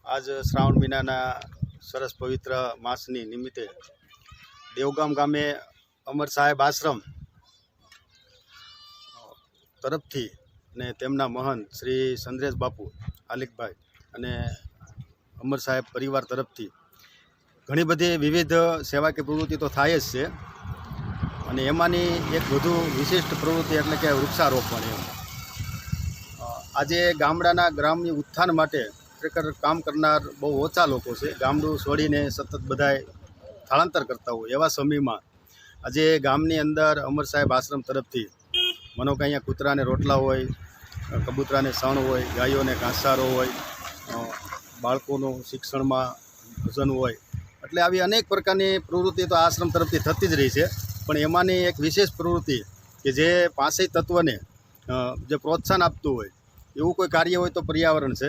આજ શ્રાવણ મહિનાના સરસ પવિત્ર માસની નિમિત્તે દેવગામ ગામે અમર સાહેબ આશ્રમ તરફથી અને તેમના મહંત શ્રી સંદ્રેશ બાપુ આલિકભાઈ અને અમર સાહેબ પરિવાર તરફથી ઘણી બધી વિવિધ સેવાકીય પ્રવૃત્તિ તો થાય જ છે અને એમાંની એક વધુ વિશિષ્ટ પ્રવૃત્તિ એટલે કે વૃક્ષારોપણ. આજે ગામડાના ગ્રામની ઉત્થાન માટે ખરેખર કામ કરનાર બહુ ઓછા લોકો છે. ગામડું છોડીને સતત બધાય સ્થળાંતર કરતા હોય એવા સમયમાં આજે ગામની અંદર અમર સાહેબ આશ્રમ તરફથી મનો કે અહીંયા કૂતરાને રોટલા હોય, કબૂતરાને સણ હોય, ગાયોને ઘાસચારો હોય, બાળકોનું શિક્ષણમાં ભજન હોય, એટલે આવી અનેક પ્રકારની પ્રવૃત્તિ તો આશ્રમ તરફથી થતી જ રહી છે. પણ એમાંની એક વિશેષ પ્રવૃત્તિ કે જે પાંચેય તત્વને જે પ્રોત્સાહન આપતું હોય એવું કોઈ કાર્ય હોય તો પર્યાવરણ છે,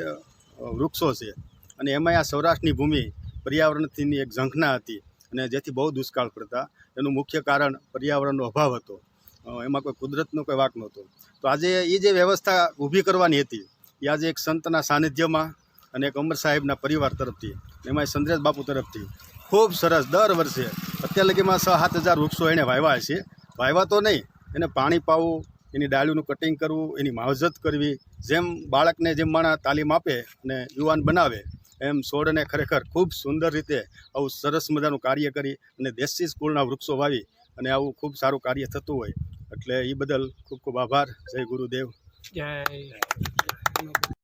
વૃક્ષો છે. અને એમાં આ સૌરાષ્ટ્રની ભૂમિ પર્યાવરણથી એક ઝંખના હતી અને જેથી બહુ દુષ્કાળ પડતા. એનું મુખ્ય કારણ પર્યાવરણનો અભાવ હતો, એમાં કોઈ કુદરતનો કોઈ વાંક નહોતો. તો આજે એ જે વ્યવસ્થા ઊભી કરવાની હતી એ આજે એક સંતના સાનિધ્યમાં અને એક અમર સાહેબના પરિવાર તરફથી, એમાં સંદ્રેશ બાપુ તરફથી ખૂબ સરસ દર વર્ષે અત્યાર લગીમાં 6-7 હજાર વૃક્ષો એણે વાવ્યા છે. વાવ્યા તો નહીં, એને પાણી પાવું, એની ડાળીનું કટિંગ કરવું, એની માવજત કરવી, જેમ બાળકને જેમ માણસ તાલીમ આપે અને યુવાન બનાવે એમ છોડને ખરેખર ખૂબ સુંદર રીતે આવું સરસ મજાનું કાર્ય કરી અને દેશી સ્કૂલના વૃક્ષો વાવી અને આવું ખૂબ સારું કાર્ય થતું હોય એટલે એ બદલ ખૂબ ખૂબ આભાર. જય ગુરુદેવ. જય.